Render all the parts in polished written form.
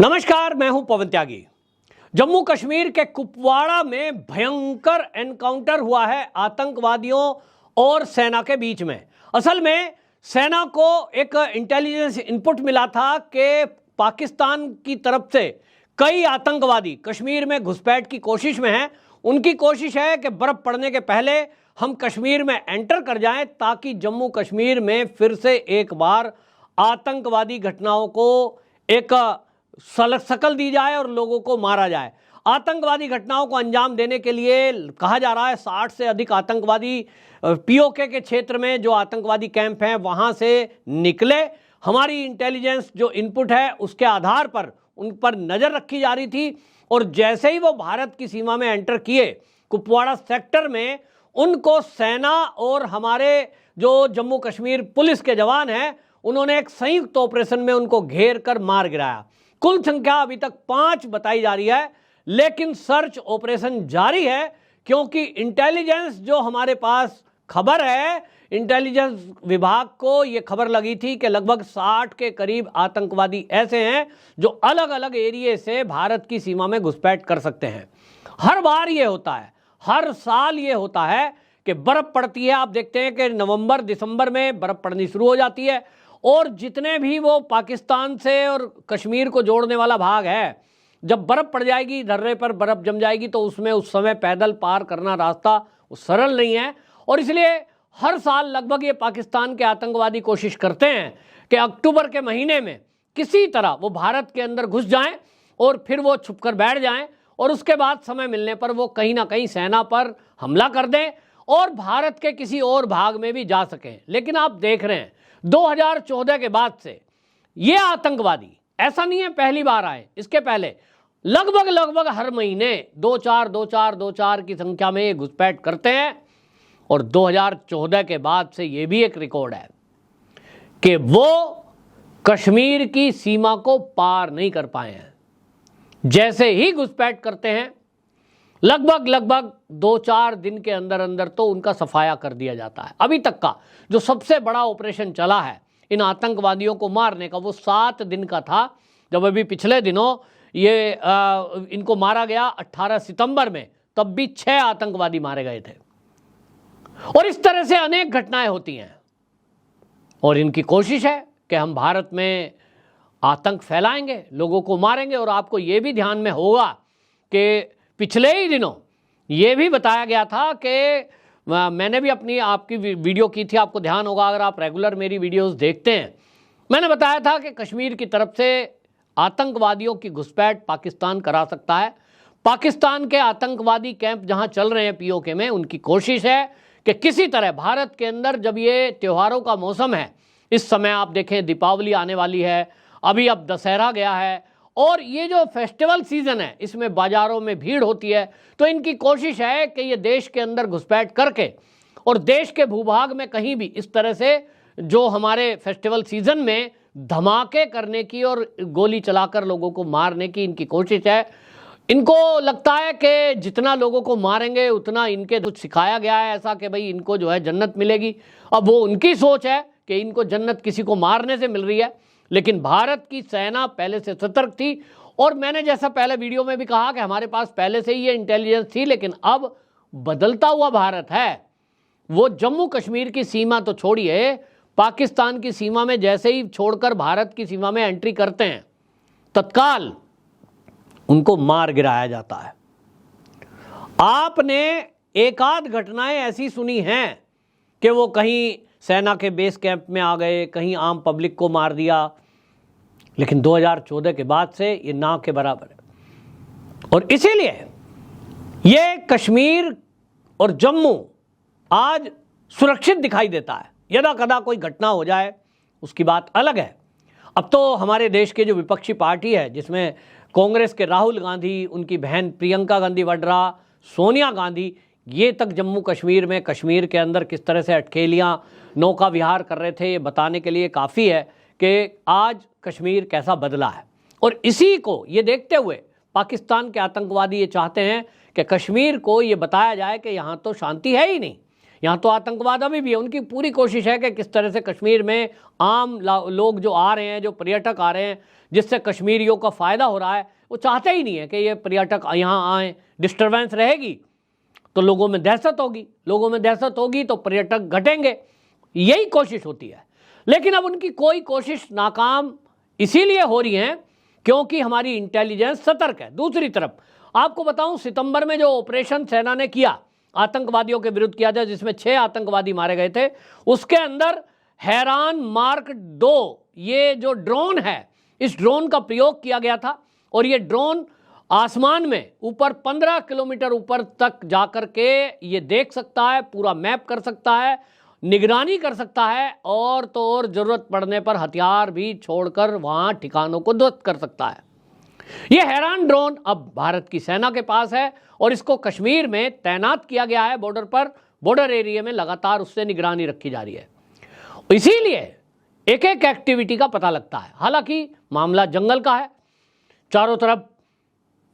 नमस्कार, मैं हूं पवन त्यागी। जम्मू कश्मीर के कुपवाड़ा में भयंकर एनकाउंटर हुआ है आतंकवादियों और सेना के बीच में। असल में सेना को एक इंटेलिजेंस इनपुट मिला था कि पाकिस्तान की तरफ से कई आतंकवादी कश्मीर में घुसपैठ की कोशिश में हैं। उनकी कोशिश है कि बर्फ पड़ने के पहले हम कश्मीर में एंटर कर जाएं ताकि जम्मू कश्मीर में फिर से एक बार आतंकवादी घटनाओं को एक शकल दी जाए और लोगों को मारा जाए। आतंकवादी घटनाओं को अंजाम देने के लिए कहा जा रहा है 60 से अधिक आतंकवादी पीओके के क्षेत्र में जो आतंकवादी कैंप हैं वहां से निकले। हमारी इंटेलिजेंस जो इनपुट है उसके आधार पर उन पर नजर रखी जा रही थी और जैसे ही वो भारत की सीमा में एंटर किए कुपवाड़ा सेक्टर में, उनको सेना और हमारे जो जम्मू कश्मीर पुलिस के जवान हैं उन्होंने एक संयुक्त ऑपरेशन में उनको घेर कर मार गिराया। कुल संख्या अभी तक 5 बताई जा रही है, लेकिन सर्च ऑपरेशन जारी है क्योंकि इंटेलिजेंस जो हमारे पास खबर है, इंटेलिजेंस विभाग को यह खबर लगी थी कि लगभग 60 के करीब आतंकवादी ऐसे हैं जो अलग अलग एरिया से भारत की सीमा में घुसपैठ कर सकते हैं। हर बार ये होता है, हर साल ये होता है कि बर्फ पड़ती है। आप देखते हैं कि नवंबर दिसंबर में बर्फ पड़नी शुरू हो जाती है और जितने भी वो पाकिस्तान से और कश्मीर को जोड़ने वाला भाग है, जब बर्फ पड़ जाएगी, धर्रे पर बर्फ जम जाएगी तो उसमें उस समय पैदल पार करना रास्ता सरल नहीं है और इसलिए हर साल लगभग ये पाकिस्तान के आतंकवादी कोशिश करते हैं कि अक्टूबर के महीने में किसी तरह वो भारत के अंदर घुस जाएं और फिर वो छुपकर बैठ जाएं और उसके बाद समय मिलने पर वो कहीं ना कहीं सेना पर हमला कर दें और भारत के किसी और भाग में भी जा सकें। लेकिन आप देख रहे हैं 2014 के बाद से ये आतंकवादी, ऐसा नहीं है पहली बार आए, इसके पहले लगभग हर महीने 2-4 की संख्या में ये घुसपैठ करते हैं और 2014 के बाद से ये भी एक रिकॉर्ड है कि वो कश्मीर की सीमा को पार नहीं कर पाए हैं। जैसे ही घुसपैठ करते हैं लगभग 2-4 दिन के अंदर अंदर तो उनका सफाया कर दिया जाता है। अभी तक का जो सबसे बड़ा ऑपरेशन चला है इन आतंकवादियों को मारने का, वो 7 दिन का था। जब अभी पिछले दिनों ये इनको मारा गया 18 सितंबर में, तब भी 6 आतंकवादी मारे गए थे और इस तरह से अनेक घटनाएं होती हैं और इनकी कोशिश है कि हम भारत में आतंक फैलाएंगे, लोगों को मारेंगे। और आपको ये भी ध्यान में होगा कि पिछले ही दिनों ये भी बताया गया था कि मैंने भी अपनी आपकी वीडियो की थी, आपको ध्यान होगा अगर आप रेगुलर मेरी वीडियोस देखते हैं, मैंने बताया था कि कश्मीर की तरफ से आतंकवादियों की घुसपैठ पाकिस्तान करा सकता है। पाकिस्तान के आतंकवादी कैंप जहां चल रहे हैं पीओके में, उनकी कोशिश है कि किसी तरह भारत के अंदर, जब ये त्योहारों का मौसम है, इस समय आप देखें दीपावली आने वाली है, अभी अब दशहरा गया है और ये जो फेस्टिवल सीजन है इसमें बाजारों में भीड़ होती है, तो इनकी कोशिश है कि ये देश के अंदर घुसपैठ करके और देश के भूभाग में कहीं भी इस तरह से जो हमारे फेस्टिवल सीजन में धमाके करने की और गोली चलाकर लोगों को मारने की इनकी कोशिश है। इनको लगता है कि जितना लोगों को मारेंगे उतना इनके कुछ सिखाया गया है ऐसा कि भाई इनको जो है जन्नत मिलेगी। अब वो उनकी सोच है कि इनको जन्नत किसी को मारने से मिल रही है, लेकिन भारत की सेना पहले से सतर्क थी और मैंने जैसा पहले वीडियो में भी कहा कि हमारे पास पहले से ही ये इंटेलिजेंस थी, लेकिन अब बदलता हुआ भारत है। वो जम्मू कश्मीर की सीमा तो छोड़िए, पाकिस्तान की सीमा में जैसे ही छोड़कर भारत की सीमा में एंट्री करते हैं तत्काल उनको मार गिराया जाता है। आपने एक आध घटनाएं ऐसी सुनी हैं कि वो कहीं सेना के बेस कैंप में आ गए, कहीं आम पब्लिक को मार दिया, लेकिन 2014 के बाद से ये ना के बराबर है। और इसीलिए ये कश्मीर और जम्मू आज सुरक्षित दिखाई देता है। यदा कदा कोई घटना हो जाए उसकी बात अलग है। अब तो हमारे देश के जो विपक्षी पार्टी है, जिसमें कांग्रेस के राहुल गांधी, उनकी बहन प्रियंका गांधी वड्रा, सोनिया गांधी, ये तक जम्मू कश्मीर में, कश्मीर के अंदर किस तरह से अटखेलियां नौका विहार कर रहे थे, ये बताने के लिए काफ़ी है कि आज कश्मीर कैसा बदला है। और इसी को ये देखते हुए पाकिस्तान के आतंकवादी ये चाहते हैं कि कश्मीर को ये बताया जाए कि यहाँ तो शांति है ही नहीं, यहाँ तो आतंकवाद अभी भी है। उनकी पूरी कोशिश है कि किस तरह से कश्मीर में आम लोग जो आ रहे हैं, जो पर्यटक आ रहे हैं, जिससे कश्मीरियों का फ़ायदा हो रहा है, वो चाहते ही नहीं है कि ये पर्यटक यहाँ आएँ। डिस्टर्बेंस रहेगी तो लोगों में दहशत होगी, लोगों में दहशत होगी तो पर्यटक घटेंगे, यही कोशिश होती है। लेकिन अब उनकी कोई कोशिश नाकाम इसीलिए हो रही है क्योंकि हमारी इंटेलिजेंस सतर्क है। दूसरी तरफ आपको बताऊं, सितंबर में जो ऑपरेशन सेना ने किया, आतंकवादियों के विरुद्ध किया था, जिसमें 6 आतंकवादी मारे गए थे, उसके अंदर हैरान मार्क 2 ये जो ड्रोन है, इस ड्रोन का प्रयोग किया गया था। और ये ड्रोन आसमान में ऊपर 15 किलोमीटर ऊपर तक जाकर के ये देख सकता है, पूरा मैप कर सकता है, निगरानी कर सकता है, और तो और जरूरत पड़ने पर हथियार भी छोड़कर वहां ठिकानों को ध्वस्त कर सकता है। यह हैरान ड्रोन अब भारत की सेना के पास है और इसको कश्मीर में तैनात किया गया है। बॉर्डर पर, बॉर्डर एरिया में लगातार उससे निगरानी रखी जा रही है। इसीलिए एक एक एक्टिविटी का पता लगता है। हालांकि मामला जंगल का है, चारों तरफ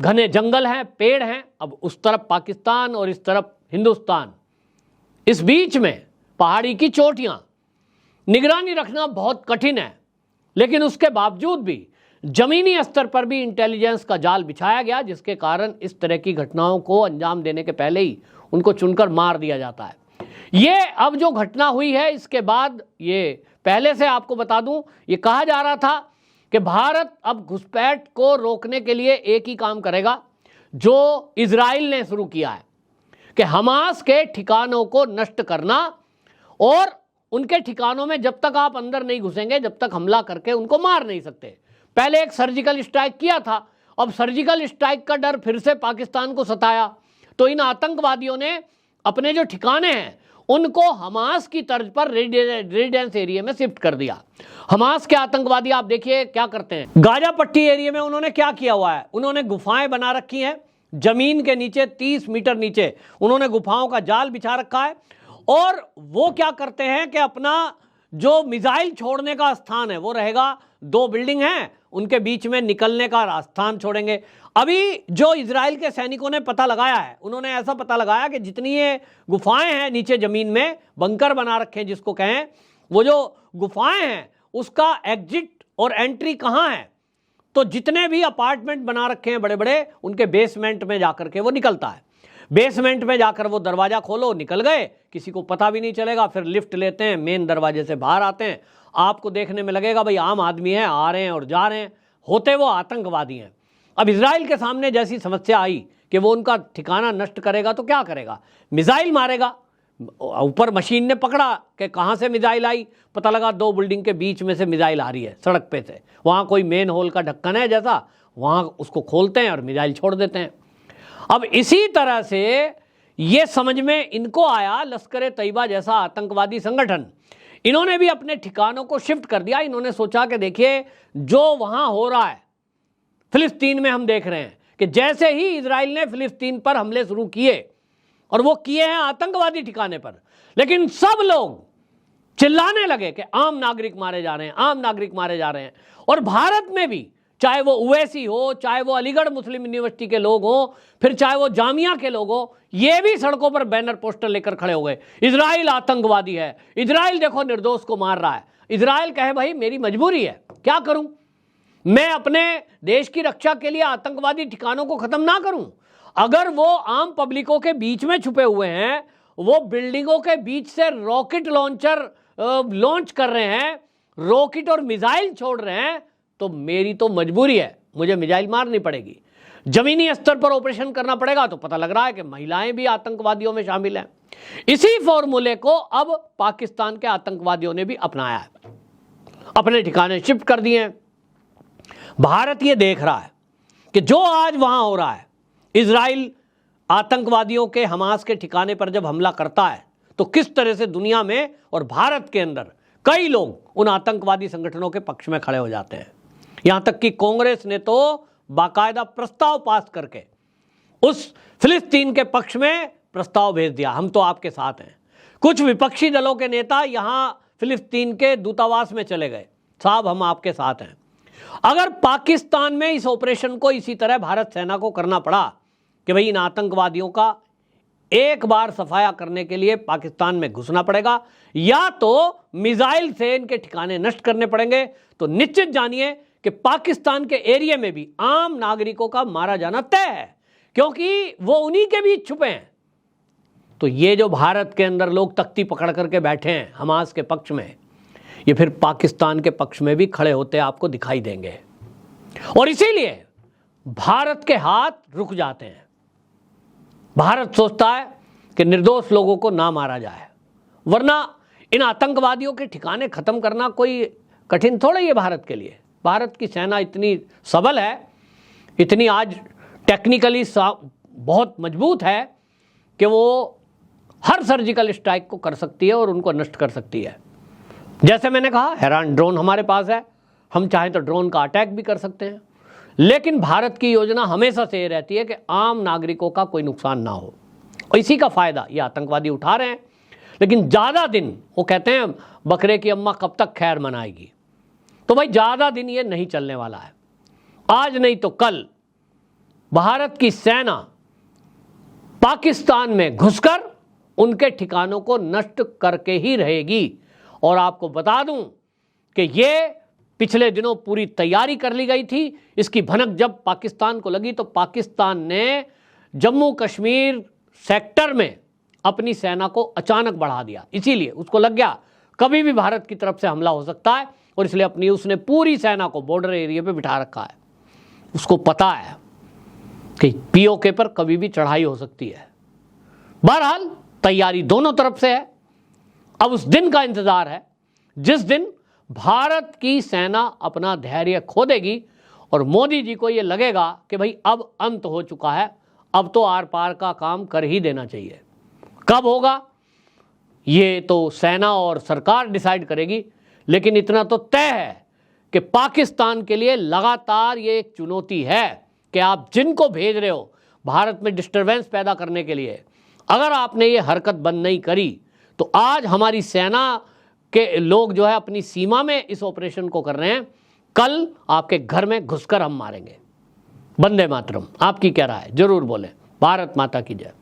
घने जंगल हैं, पेड़ हैं। अब उस तरफ पाकिस्तान और इस तरफ हिंदुस्तान, इस बीच में पहाड़ी की चोटियां, निगरानी रखना बहुत कठिन है। लेकिन उसके बावजूद भी जमीनी स्तर पर भी इंटेलिजेंस का जाल बिछाया गया, जिसके कारण इस तरह की घटनाओं को अंजाम देने के पहले ही उनको चुनकर मार दिया जाता है। ये अब जो घटना हुई है, इसके बाद ये पहले से आपको बता दूं, ये कहा जा रहा था कि भारत अब घुसपैठ को रोकने के लिए एक ही काम करेगा जो इजराइल ने शुरू किया है, कि हमास के ठिकानों को नष्ट करना, और उनके ठिकानों में जब तक आप अंदर नहीं घुसेंगे, जब तक हमला करके उनको मार नहीं सकते। पहले एक सर्जिकल स्ट्राइक किया था, अब सर्जिकल स्ट्राइक का डर फिर से पाकिस्तान को सताया, तो इन आतंकवादियों ने अपने जो ठिकाने हैं उनको हमास की तर्ज पर रेजिडेंस एरिया में शिफ्ट कर दिया। हमास के आतंकवादी आप देखिए क्या करते हैं। गाजा पट्टी एरिया में उन्होंने क्या किया हुआ है, उन्होंने गुफाएं बना रखी हैं, जमीन के नीचे 30 मीटर नीचे उन्होंने गुफाओं का जाल बिछा रखा है। और वो क्या करते हैं कि अपना जो मिसाइल छोड़ने का स्थान है वो रहेगा, 2 बिल्डिंग हैं, उनके बीच में निकलने का स्थान छोड़ेंगे। अभी जो इजराइल के सैनिकों ने पता लगाया है, उन्होंने ऐसा पता लगाया कि जितनी ये गुफाएं हैं नीचे जमीन में, बंकर बना रखे हैं जिसको कहें, वो जो गुफाएं हैं उसका एग्जिट और एंट्री कहाँ है, तो जितने भी अपार्टमेंट बना रखे हैं बड़े बड़े, उनके बेसमेंट में जाकर के वो निकलता है। बेसमेंट में जाकर वो दरवाजा खोलो, निकल गए, किसी को पता भी नहीं चलेगा। फिर लिफ्ट लेते हैं, मेन दरवाजे से बाहर आते हैं, आपको देखने में लगेगा भाई आम आदमी है, आ रहे हैं और जा रहे हैं, होते वो आतंकवादी हैं। अब इजराइल के सामने जैसी समस्या आई कि वो उनका ठिकाना नष्ट करेगा तो क्या करेगा, मिसाइल मारेगा। ऊपर मशीन ने पकड़ा कि कहाँ से मिसाइल आई, पता लगा 2 बिल्डिंग के बीच में से मिसाइल आ रही है सड़क पे से, वहाँ कोई मेन होल का ढक्कन है जैसा, वहाँ उसको खोलते हैं और मिसाइल छोड़ देते हैं। अब इसी तरह से ये समझ में इनको आया, लश्कर तैयबा जैसा आतंकवादी संगठन, इन्होंने भी अपने ठिकानों को शिफ्ट कर दिया। इन्होंने सोचा कि देखिए जो वहां हो रहा है फिलिस्तीन में, हम देख रहे हैं कि जैसे ही इजराइल ने फिलिस्तीन पर हमले शुरू किए, और वो किए हैं आतंकवादी ठिकाने पर, लेकिन सब लोग चिल्लाने लगे कि आम नागरिक मारे जा रहे हैं, आम नागरिक मारे जा रहे हैं। और भारत में भी, चाहे वो ओवैसी हो, चाहे वो अलीगढ़ मुस्लिम यूनिवर्सिटी के लोग हो, फिर चाहे वो जामिया के लोग हो, ये भी सड़कों पर बैनर पोस्टर लेकर खड़े हो गए, इजराइल आतंकवादी है, इजराइल देखो निर्दोष को मार रहा है। इजराइल कहे भाई मेरी मजबूरी है, क्या करूं, मैं अपने देश की रक्षा के लिए आतंकवादी ठिकानों को खत्म ना करूं। अगर वो आम पब्लिकों के बीच में छुपे हुए हैं, वो बिल्डिंगों के बीच से रॉकेट लॉन्चर लॉन्च कर रहे हैं, रॉकेट और मिसाइल छोड़ रहे हैं, तो मेरी तो मजबूरी है, मुझे मिसाइल मारनी पड़ेगी, जमीनी स्तर पर ऑपरेशन करना पड़ेगा। तो पता लग रहा है कि महिलाएं भी आतंकवादियों में शामिल हैं। इसी फॉर्मूले को अब पाकिस्तान के आतंकवादियों ने भी अपनाया है, अपने ठिकाने शिफ्ट कर दिए हैं। भारत ये देख रहा है कि जो आज वहां हो रहा है, इजराइल आतंकवादियों के हमास के ठिकाने पर जब हमला करता है, तो किस तरह से दुनिया में और भारत के अंदर कई लोग उन आतंकवादी संगठनों के पक्ष में खड़े हो जाते हैं। यहां तक कि कांग्रेस ने तो बाकायदा प्रस्ताव पास करके उस फिलिस्तीन के पक्ष में प्रस्ताव भेज दिया, हम तो आपके साथ हैं। कुछ विपक्षी दलों के नेता यहां फिलिस्तीन के दूतावास में चले गए, साहब हम आपके साथ हैं। अगर पाकिस्तान में इस ऑपरेशन को इसी तरह भारत सेना को करना पड़ा कि भाई इन आतंकवादियों का एक बार सफाया करने के लिए पाकिस्तान में घुसना पड़ेगा, या तो मिसाइल से इनके ठिकाने नष्ट करने पड़ेंगे। तो निश्चित जानिए कि पाकिस्तान के एरिया में भी आम नागरिकों का मारा जाना तय है, क्योंकि वो उन्हीं के बीच छुपे हैं। तो ये जो भारत के अंदर लोग तख्ती पकड़ करके बैठे हैं हमास के पक्ष में, ये फिर पाकिस्तान के पक्ष में भी खड़े होते आपको दिखाई देंगे, और इसीलिए भारत के हाथ रुक जाते हैं। भारत सोचता है कि निर्दोष लोगों को ना मारा जाए, वरना इन आतंकवादियों के ठिकाने खत्म करना कोई कठिन थोड़ा ही है भारत के लिए। भारत की सेना इतनी सबल है, इतनी आज टेक्निकली बहुत मजबूत है कि वो हर सर्जिकल स्ट्राइक को कर सकती है और उनको नष्ट कर सकती है। जैसे मैंने कहा, हैरान ड्रोन हमारे पास है, हम चाहें तो ड्रोन का अटैक भी कर सकते हैं। लेकिन भारत की योजना हमेशा से ये रहती है कि आम नागरिकों का कोई नुकसान ना हो, और इसी का फायदा ये आतंकवादी उठा रहे हैं। लेकिन ज़्यादा दिन, वो कहते हैं बकरे की अम्मा कब तक खैर मनाएगी, तो भाई ज़्यादा दिन ये नहीं चलने वाला है। आज नहीं तो कल भारत की सेना पाकिस्तान में घुसकर उनके ठिकानों को नष्ट करके ही रहेगी। और आपको बता दूं कि ये पिछले दिनों पूरी तैयारी कर ली गई थी। इसकी भनक जब पाकिस्तान को लगी तो पाकिस्तान ने जम्मू कश्मीर सेक्टर में अपनी सेना को अचानक बढ़ा दिया। इसीलिए उसको लग गया कभी भी भारत की तरफ से हमला हो सकता है, और इसलिए उसने पूरी सेना को बॉर्डर एरिया पे बिठा रखा है। उसको पता है कि पीओके पर कभी भी चढ़ाई हो सकती है। बहरहाल तैयारी दोनों तरफ से है। अब उस दिन का इंतजार है जिस दिन भारत की सेना अपना धैर्य खो देगी और मोदी जी को यह लगेगा कि भाई अब अंत हो चुका है, अब तो आर पार का काम कर ही देना चाहिए। कब होगा ये तो सेना और सरकार डिसाइड करेगी, लेकिन इतना तो तय है कि पाकिस्तान के लिए लगातार ये एक चुनौती है कि आप जिनको भेज रहे हो भारत में डिस्टरबेंस पैदा करने के लिए, अगर आपने ये हरकत बंद नहीं करी तो आज हमारी सेना के लोग जो है अपनी सीमा में इस ऑपरेशन को कर रहे हैं, कल आपके घर में घुसकर हम मारेंगे। वंदे मातरम। आपकी क्या राय है? जरूर बोलें। भारत माता की जय।